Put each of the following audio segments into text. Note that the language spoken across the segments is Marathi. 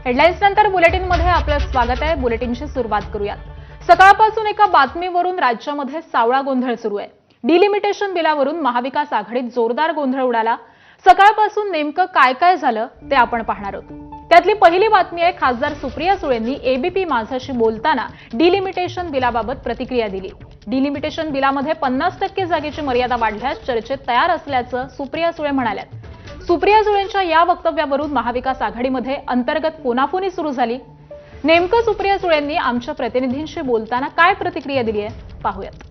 हेडलाईन्स नंतर बुलेटिनमध्ये आपलं स्वागत आहे। बुलेटिनची सुरुवात करूयात। सकाळपासून एका बातमीवरून राज्यामध्ये सावळा गोंधळ सुरू आहे। डिलिमिटेशन बिलावरून महाविकास आघाडीत जोरदार गोंधळ उडाला। सकाळपासून नेमकं काय काय झालं ते आपण पाहणार आहोत। त्यातली पहिली बातमी आहे, खासदार सुप्रिया सुळेंनी एबीपी माझाशी बोलताना डिलिमिटेशन बिलाबाबत प्रतिक्रिया दिली। डिलिमिटेशन बिलामध्ये 50% जागेची मर्यादा वाढल्यास चर्चेत तयार असल्याचं सुप्रिया सुळे म्हणाल्या। सुप्रिया सुळेंच्या या वक्तव्यावरून महाविकास आघाडीमध्ये अंतर्गत फोनाफोनी सुरू झाली। नेमकं सुप्रिया सुळेंनी आमच्या प्रतिनिधींशी बोलताना काय प्रतिक्रिया दिली आहे पाहूयात।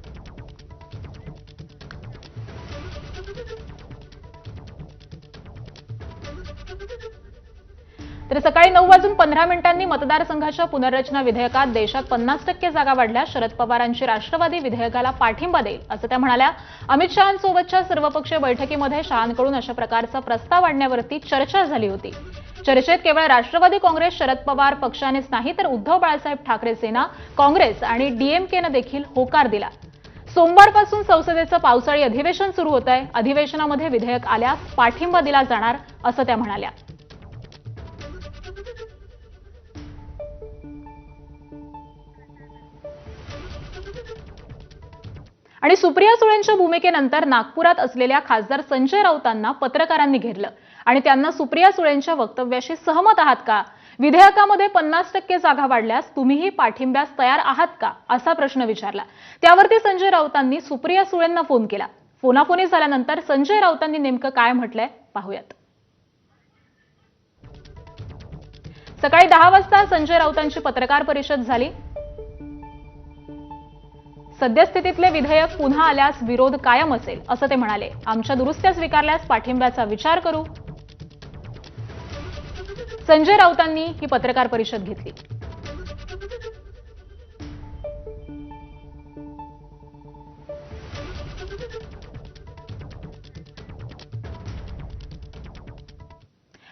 तर सकाळी 9:15 मतदारसंघाच्या पुनर्रचना विधेयकात देशात 50% जागा वाढल्या। शरद पवारांची राष्ट्रवादी विधेयकाला पाठिंबा देईल असं त्या म्हणाल्या। अमित शहांसोबतच्या सर्वपक्षीय बैठकीमध्ये शहांकडून अशा प्रकारचा प्रस्ताव आणण्यावरती चर्चा झाली होती। चर्चेत केवळ राष्ट्रवादी काँग्रेस शरद पवार पक्षानेच नाही तर उद्धव बाळासाहेब ठाकरे सेना, काँग्रेस आणि डीएमकेने देखील होकार दिला। सोमवारपासून संसदेचं पावसाळी अधिवेशन सुरू होत आहे। अधिवेशनामध्ये विधेयक आल्यास पाठिंबा दिला जाणार असं त्या म्हणाल्या। आणि सुप्रिया सुळेंच्या भूमिकेनंतर नागपुरात असलेल्या खासदार संजय राऊतांना पत्रकारांनी घेरलं आणि त्यांना सुप्रिया सुळेंच्या वक्तव्याशी सहमत आहात का, विधेयकामध्ये 50% जागा वाढल्यास तुम्हीही पाठिंब्यास तयार आहात का, असा प्रश्न विचारला। त्यावरती संजय राऊतांनी सुप्रिया सुळेंना फोन केला। फोनाफोनी झाल्यानंतर संजय राऊतांनी नेमकं काय म्हटलंय पाहूयात। सकाळी 10 वाजता संजय राऊतांची पत्रकार परिषद झाली। सद्यस्थितीतले विधेयक पुन्हा आल्यास विरोध कायम असेल असं ते म्हणाले। आमच्या दुरुस्त्या स्वीकारल्यास पाठिंब्याचा विचार करू। संजय राऊतांनी ही पत्रकार परिषद घेतली।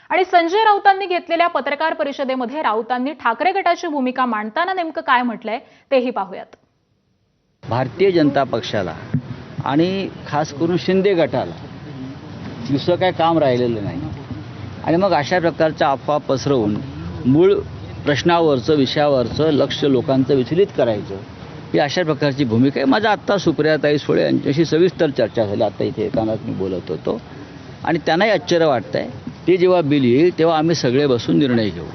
आणि संजय राऊतांनी घेतलेल्या पत्रकार परिषदेमध्ये राऊतांनी ठाकरे गटाची भूमिका मांडताना नेमकं काय म्हटलंय तेही पाहूयात। भारतीय जनता पक्षाला आणि खास करून शिंदे गटाला दुसरं काय काम राहिलेलं नाही आणि मग अशा प्रकारच्या अफवा पसरवून मूळ प्रश्नावरचं विषयावरचं लक्ष लोकांचं विचलित करायचं ही अशा प्रकारची भूमिका आहे। माझा आत्ता सुप्रियाताई सुळे यांच्याशी सविस्तर चर्चा झाली। आत्ता इथे येताना मी बोलत होतो आणि त्यांनाही आश्चर्य वाटतंय। ते जेव्हा बिल येईल तेव्हा आम्ही सगळे बसून निर्णय घेऊ।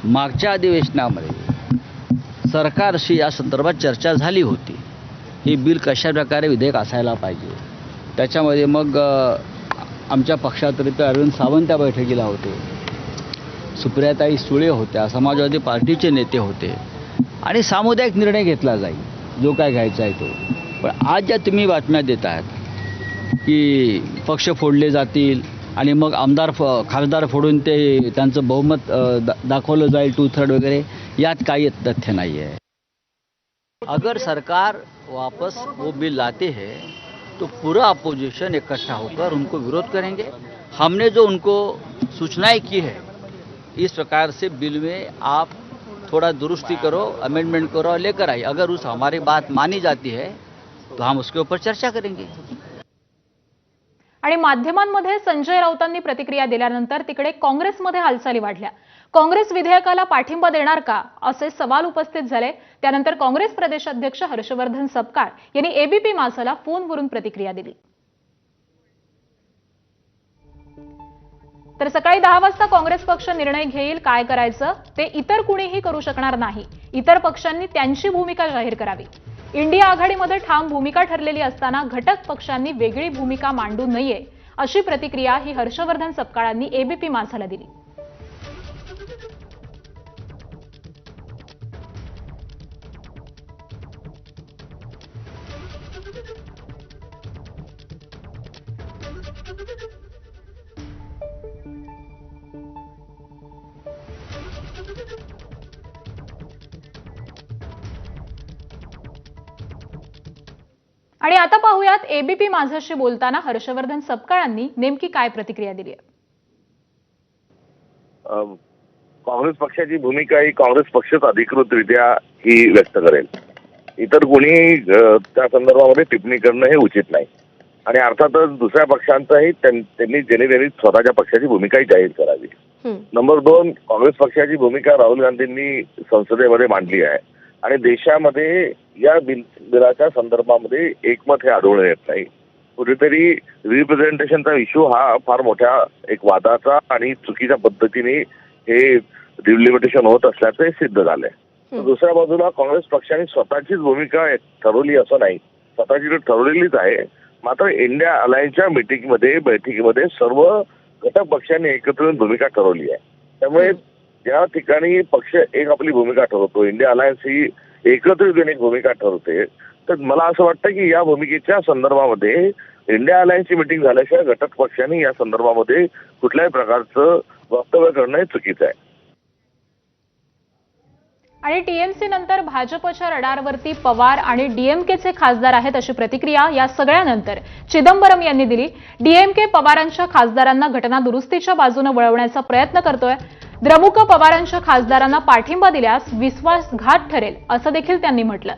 मागच्या अधिवेशनामध्ये सरकारशी या संदर्भात चर्चा झाली होती। हे बिल कशा प्रकारे विधेयक असायला पाहिजे, त्याच्यामध्ये मग आमच्या पक्षातर्फे अरविंद सावंत त्या बैठकीला होते, सुप्रियाताई सुळे होत्या, समाजवादी पार्टीचे नेते होते आणि सामुदायिक निर्णय घेतला जाईल जो काय घ्यायचा आहे तो। पण आज ज्या तुम्ही बातम्या देत आहात की पक्ष फोडले जातील आणि मग खासदार फोडून ते त्यांचं बहुमत दाखवलं जाईल 2/3 वगैरे, यात काही तथ्य नहीं है। अगर सरकार वापस वो बिल लाते हैं तो पूरा अपोजिशन इकट्ठा होकर उनको विरोध करेंगे। हमने जो उनको सूचनाएं की है इस प्रकार से बिल में आप थोड़ा दुरुस्ती करो, अमेंडमेंट करो और लेकर आइए। अगर उस हमारी बात मानी जाती है तो हम उसके ऊपर चर्चा करेंगे। आणि माध्यमांमध्ये संजय राऊतांनी प्रतिक्रिया दिल्यानंतर तिकडे काँग्रेसमध्ये हालचाली वाढल्या। काँग्रेस विधेयकाला पाठिंबा देणार का असे सवाल उपस्थित झाले। त्यानंतर काँग्रेस प्रदेशाध्यक्ष हर्षवर्धन सपकाळ यांनी एबीपी माझाला फोनवरून प्रतिक्रिया दिली। तर सकाळी 10 वाजता काँग्रेस पक्ष निर्णय घेईल काय करायचं ते इतर कुणीही करू शकणार नाही। इतर पक्षांनी त्यांची भूमिका जाहीर करावी। इंडिया आघाडीमध्ये ठाम भूमिका ठरलेली असताना घटक पक्षांनी वेगळी भूमिका मांडू नये अशी प्रतिक्रिया ही हर्षवर्धन सपकाळांनी एबीपी माझाला दिली। आणि आता पाहूयात एबीपी माझाशी बोलताना हर्षवर्धन सपकाळांनी नेमकी काय प्रतिक्रिया दिली आहे। काँग्रेस पक्षाची भूमिका ही काँग्रेस पक्षच अधिकृतरित्या ही व्यक्त करेल। इतर कोणी त्या संदर्भामध्ये टिप्पणी करणं हे उचित नाही आणि अर्थातच दुसऱ्या पक्षांचाही त्यांनी स्वतःच्या पक्षाची भूमिकाही जाहीर करावी। नंबर 2, काँग्रेस पक्षाची भूमिका राहुल गांधींनी संसदेमध्ये मांडली आहे आणि देशामध्ये या बिलाच्या संदर्भामध्ये एकमत हे आढळून येत नाही. कुठेतरी रिप्रेझेंटेशनचा इश्यू हा फार मोठ्या एक वादाचा आणि चुकीच्या पद्धतीने हे डिलिमिटेशन होत असल्याचं हे सिद्ध झालंय. दुसऱ्या बाजूला काँग्रेस पक्षाने स्वतःचीच भूमिका ठरवली असं नाही, स्वतःची ठरवलेलीच आहे. मात्र इंडिया अलायन्सच्या बैठकीमध्ये सर्व घटक पक्षांनी एकत्र येऊन भूमिका ठरवली आहे. त्यामुळे ज्या ठिकाणी पक्ष एक आपली भूमिका ठरवतो, इंडिया अलायन्स ही एकत्रित येऊन एक भूमिका ठरवते, तर मला असं वाटतं की या भूमिकेच्या संदर्भामध्ये इंडिया अलायन्सची मीटिंग झाल्याशिवाय घटक पक्षांनी या संदर्भामध्ये कुठल्याही प्रकारचं वक्तव्य करणं हे चुकीचं आहे. आणि टीएमसी नंतर भाजपच्या रडारवरती पवार आणि डीएमकेचे खासदार आहेत अशी प्रतिक्रिया या सगळ्यानंतर चिदंबरम यांनी दिली. डीएमके पवारांच्या खासदारांना घटना दुरुस्तीच्या बाजूने वळवण्याचा प्रयत्न करतोय. द्रमुक पवारांच्या खासदारांना पाठिंबा दिल्यास विश्वासघात ठरेल असं देखील त्यांनी म्हटलं.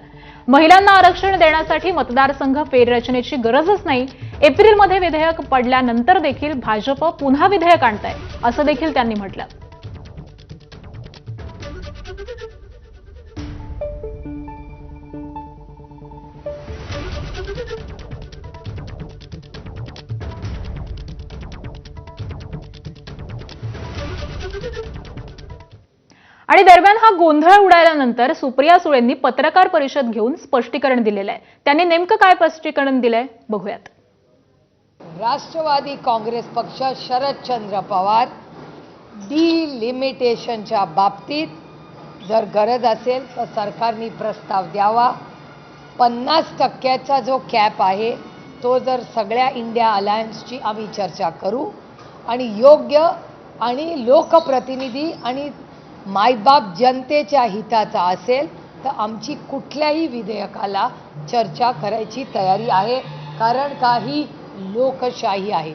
महिलांना आरक्षण देण्यासाठी मतदारसंघ फेररचनेची गरजच नाही. एप्रिलमध्ये विधेयक पडल्यानंतर देखील भाजप पुन्हा विधेयक आणतंय असं देखील त्यांनी म्हटलं. आणि दरम्यान हा गोंधळ उडाल्यानंतर सुप्रिया सुळेंनी पत्रकार परिषद घेऊन स्पष्टीकरण दिलेलं आहे. त्यांनी नेमकं काय स्पष्टीकरण दिलंय बघूयात. राष्ट्रवादी काँग्रेस पक्ष शरदचंद्र पवार डिलिमिटेशनच्या बाबतीत जर गरज असेल तर सरकारने प्रस्ताव द्यावा. 50% जो कॅप आहे तो जर सगळ्या इंडिया अलायन्सची आम्ही चर्चा करू आणि योग्य आणि लोकप्रतिनिधी आणि मायबाप जनतेच्या हिताचा असेल तर आमची कुठल्याही विधेयकाला चर्चा करायची तयारी आहे. कारण काही लोकशाही आहे.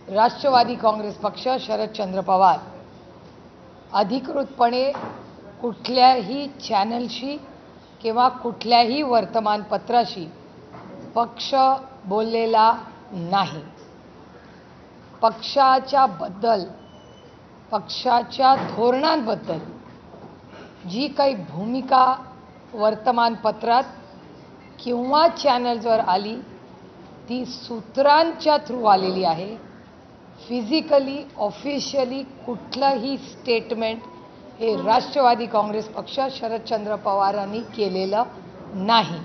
राष्ट्रवादी काँग्रेस पक्ष शरदचंद्र पवार अधिकृतपणे कुठल्याही चॅनलशी किंवा कुठल्याही वर्तमानपत्राशी पक्ष बोललेला नाही. पक्षाच्या धोरणांबद्दल जी काही भूमिका वर्तमानपत्रात किंवा चॅनल्सवर आली ती सूत्रांच्या थ्रू आलेली आहे. फिजिकली ऑफिशियली कुठलंही स्टेटमेंट हे राष्ट्रवादी काँग्रेस पक्ष शरदचंद्र पवारांनी केलेलं नाही.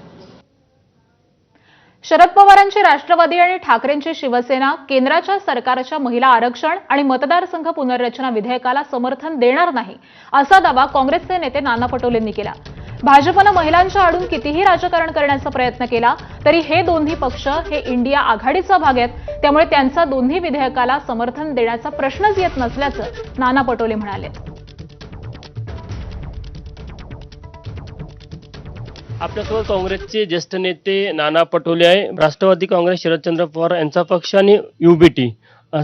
शरद पवारांची राष्ट्रवादी आणि ठाकरेंची शिवसेना केंद्राच्या सरकारच्या महिला आरक्षण आणि मतदारसंघ पुनर्रचना विधेयकाला समर्थन देणार नाही असा दावा काँग्रेसचे नेते नाना पटोलेंनी केला. भाजपनं महिलांच्या आडून कितीही राजकारण करण्याचा प्रयत्न केला तरी हे दोन्ही पक्ष हे इंडिया आघाडीचा भाग आहेत. त्यामुळे त्यांचा दोन्ही विधेयकाला समर्थन देण्याचा प्रश्नच येत नसल्याचं नाना पटोले म्हणाले. आपल्यासोबत काँग्रेसचे ज्येष्ठ नेते नाना पटोले आहे. राष्ट्रवादी काँग्रेस शरदचंद्र पवार यांचा पक्ष आणि युबीटी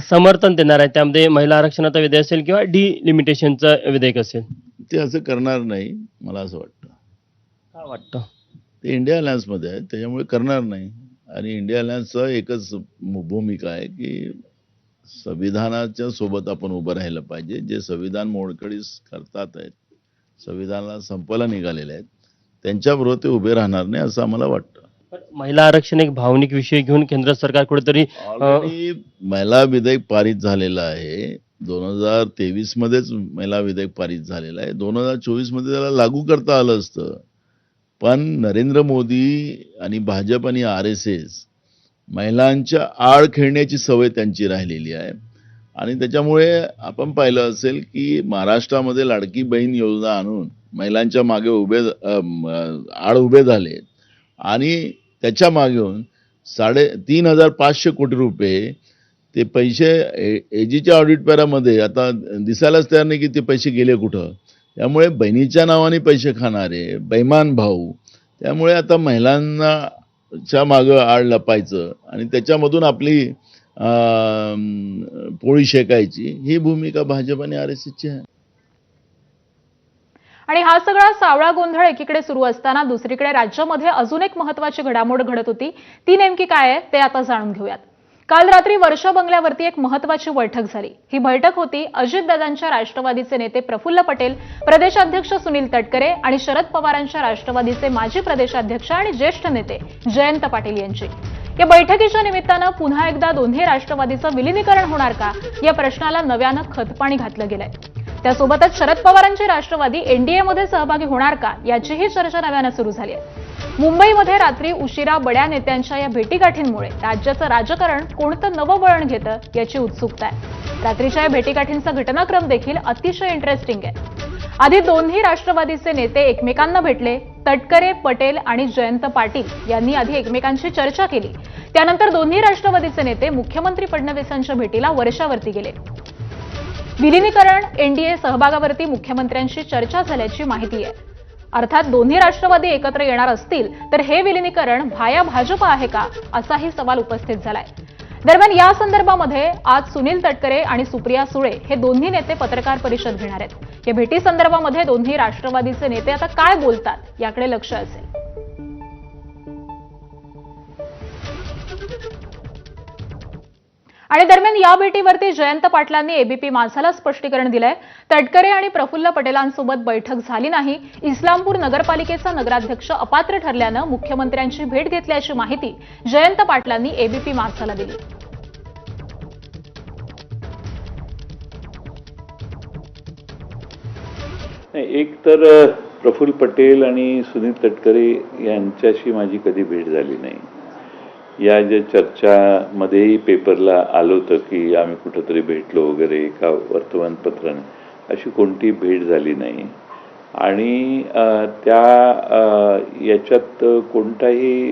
समर्थन देणार आहे. त्यामध्ये महिला आरक्षणाचा विधेयक असेल किंवा डिलिमिटेशनचं विधेयक असेल. ते असं करणार नाही मला असं वाटतं. काय वाटतं? ते इंडिया अलायन्समध्ये आहे त्याच्यामुळे करणार नाही. आणि इंडिया अलायन्सचं एकच भूमिका आहे की संविधानाच्या सोबत आपण उभं राहिलं पाहिजे. जे संविधान मोडकळीस करतात आहेत, संविधानाला संपायला निघालेले आहेत, त्यांच्याबरोबर ते उभे राहणार नाही असं आम्हाला वाटतं. पण महिला आरक्षण एक भावनिक विषय घेऊन केंद्र सरकार कुठेतरी ऑलरेडी महिला विधेयक पारित झालेलं आहे. 2023 मध्येच महिला विधेयक पारित झालेलं आहे. 2024 मध्ये त्याला लागू करता आलं असतं. पण नरेंद्र मोदी आणि भाजप आणि RSS महिलांच्या आड खेळण्याची सवय त्यांची राहिलेली आहे. आणि त्याच्यामुळे आपण पाहिलं असेल की महाराष्ट्रामध्ये लाडकी बहीण योजना आणून महिलांच्या मागे आड उभे झाले आणि त्याच्या मागेून 3,500 कोटी रुपये ते पैसे एजीच्या ऑडिट पॅरामध्ये आता दिसायलाच तयार नाही की ते पैसे गेले कुठं. त्यामुळे बहिणीच्या नावाने पैसे खाणारे बेईमान भाऊ, त्यामुळे आता महिलांच्या मागं आड लपायचं आणि त्याच्यामधून आपली पोळी शेकायची ही भूमिका भाजप आणि RSSची आहे. आणि हा सगळा सावळा गोंधळ एकीकडे सुरू असताना दुसरीकडे राज्यामध्ये अजून एक महत्त्वाची घडामोड घडत होती. ती नेमकी काय आहे ते आता जाणून घेऊयात. काल रात्री वर्षा बंगल्यावरती एक महत्त्वाची बैठक झाली. ही बैठक होती अजितदादांच्या राष्ट्रवादीचे नेते प्रफुल्ल पटेल, प्रदेशाध्यक्ष सुनील तटकरे आणि शरद पवारांच्या राष्ट्रवादीचे माजी प्रदेशाध्यक्ष आणि ज्येष्ठ नेते जयंत पाटील यांची. या बैठकीच्या निमित्तानं पुन्हा एकदा दोन्ही राष्ट्रवादीचं विलीनीकरण होणार का या प्रश्नाला नव्यानं खतपाणी घातलं गेलंय. त्यासोबतच शरद पवारांची राष्ट्रवादी एनडीएमध्ये सहभागी होणार का याचीही चर्चा नव्यानं सुरू झाली आहे. मुंबईमध्ये रात्री उशिरा बड्या नेत्यांच्या या भेटीगाठींमुळे राज्याचं राजकारण कोणतं नवं वळण घेतं याची उत्सुकता आहे. रात्रीच्या या भेटीगाठींचा घटनाक्रम देखील अतिशय इंटरेस्टिंग आहे. आधी दोन्ही राष्ट्रवादीचे नेते एकमेकांना भेटले. तटकरे, पटेल आणि जयंत पाटील यांनी आधी एकमेकांशी चर्चा केली. त्यानंतर दोन्ही राष्ट्रवादीचे नेते मुख्यमंत्री फडणवीसांच्या भेटीला वर्षावरती गेले. विलीनीकरण एनडीए सहभागावरती मुख्यमंत्र्यांशी चर्चा झाल्याची माहिती आहे. अर्थात दोन्ही राष्ट्रवादी एकत्र येणार असतील तर हे विलीनीकरण भाया भाजप आहे का असाही सवाल उपस्थित झालाय. दरम्यान या संदर्भामध्ये आज सुनील तटकरे आणि सुप्रिया सुळे हे दोन्ही नेते पत्रकार परिषद घेणार आहेत. या भेटी संदर्भामध्ये दोन्ही राष्ट्रवादीचे नेते आता काय बोलतात याकडे लक्ष असेल. आणि दरम्यान या भेटीवरती जयंत पाटलांनी एबीपी माझाला स्पष्टीकरण दिलंय. तटकरे आणि प्रफुल्ल पटेलांसोबत बैठक झाली नाही. इस्लामपूर नगरपालिकेचा नगराध्यक्ष अपात्र ठरल्यानं मुख्यमंत्र्यांची भेट घेतल्याची माहिती जयंत पाटलांनी एबीपी माझाला दिली. एक तर प्रफुल्ल पटेल आणि सुनील तटकरे यांच्याशी माझी कधी भेट झाली नाही. या ज्या चर्चामध्येही पेपरला आलं होतं की आम्ही कुठंतरी भेटलो वगैरे एका वर्तमानपत्राने, अशी कोणती भेट झाली नाही. आणि याच्यात कोणताही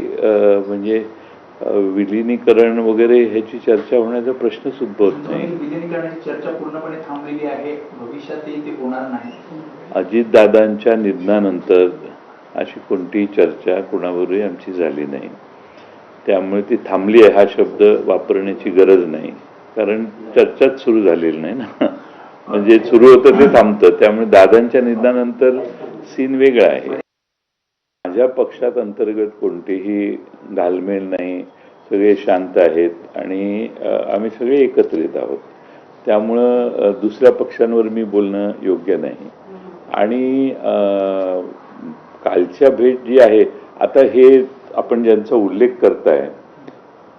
म्हणजे विलीनीकरण वगैरे ह्याची चर्चा होण्याचा प्रश्नच उद्भवत नाही. विलीनीकरणाची चर्चा पूर्णपणे थांबलेली आहे, भविष्यातही ते होणार नाही. अजितदादांच्या निधनानंतर अशी कोणतीही चर्चा कुणाबरोबरही आमची झाली नाही. त्यामुळे ती थांबली आहे हा शब्द वापरण्याची गरज नाही, कारण चर्चाच सुरू झालेली नाही ना. म्हणजे सुरू होतं ते थांबतं. त्यामुळे दादांच्या निधनानंतर सीन वेगळा आहे. माझ्या पक्षात अंतर्गत कोणतीही घालमेल नाही, सगळे शांत आहेत आणि आम्ही सगळे एकत्रित आहोत. त्यामुळं दुसऱ्या पक्षांवर मी बोलणं योग्य नाही. आणि कालच्या भेट जी आहे, आता हे आपण ज्यांचा उल्लेख करताय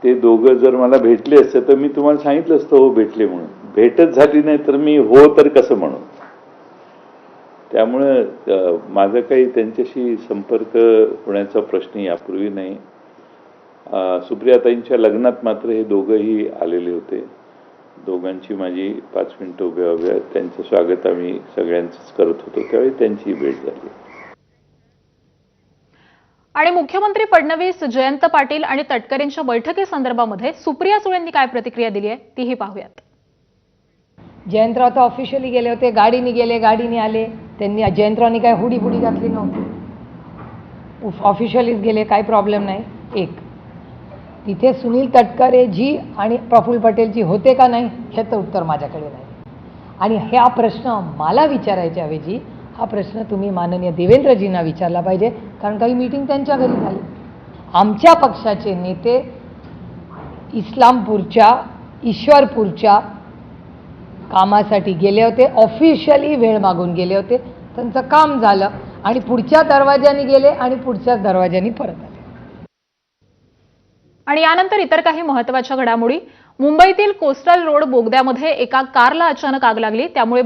ते दोघं जर मला भेटले असते तर मी तुम्हाला सांगितलं असतं हो भेटले म्हणून. भेटच झाली नाही तर मी हो तर कसं म्हणू. त्यामुळं माझा काही त्यांच्याशी संपर्क होण्याचा प्रश्न यापूर्वी नाही. सुप्रियाताईंच्या लग्नात मात्र हे दोघंही आलेले होते. दोघांची माझी 5 मिनिटं उभ्या त्यांचं स्वागत आम्ही सगळ्यांचंच करत होतो, त्यावेळी त्यांची भेट झाली. आणि मुख्यमंत्री फडणवीस, जयंत पाटील आणि तटकरेंच्या बैठकीसंदर्भामध्ये सुप्रिया सुळेंनी काय प्रतिक्रिया दिली आहे तीही पाहूयात. जयंतराव तर ऑफिशियली गेले होते, गाडीने गेले, गाडीने आले. त्यांनी जयंतरावनी काय हुडी बुडी घातली नव्हती, ऑफिशियलीच गेले, काही प्रॉब्लेम नाही. एक तिथे सुनील तटकरेजी आणि प्रफुल्ल पटेलजी होते का नाही ह्याचं उत्तर माझ्याकडे नाही. आणि हा प्रश्न मला विचारायच्या ऐवजी हा प्रश्न तुम्ही माननीय देवेंद्रजींना विचारला पाहिजे, कारण काही मीटिंग त्यांच्या घरी झाली. आमच्या पक्षाचे नेते इस्लामपूरच्या, ईश्वरपूरच्या कामासाठी गेले होते. ऑफिशियली वेळ मागून गेले होते. त्यांचं काम झालं आणि पुढच्या दरवाज्याने गेले आणि पुढच्याच दरवाज्याने परत आले. आणि यानंतर इतर काही महत्त्वाच्या घडामोडी. मुंबईतील कोस्टल रोड बोगद्यामध्ये एका कारला अचानक आग लागली. त्यामुळे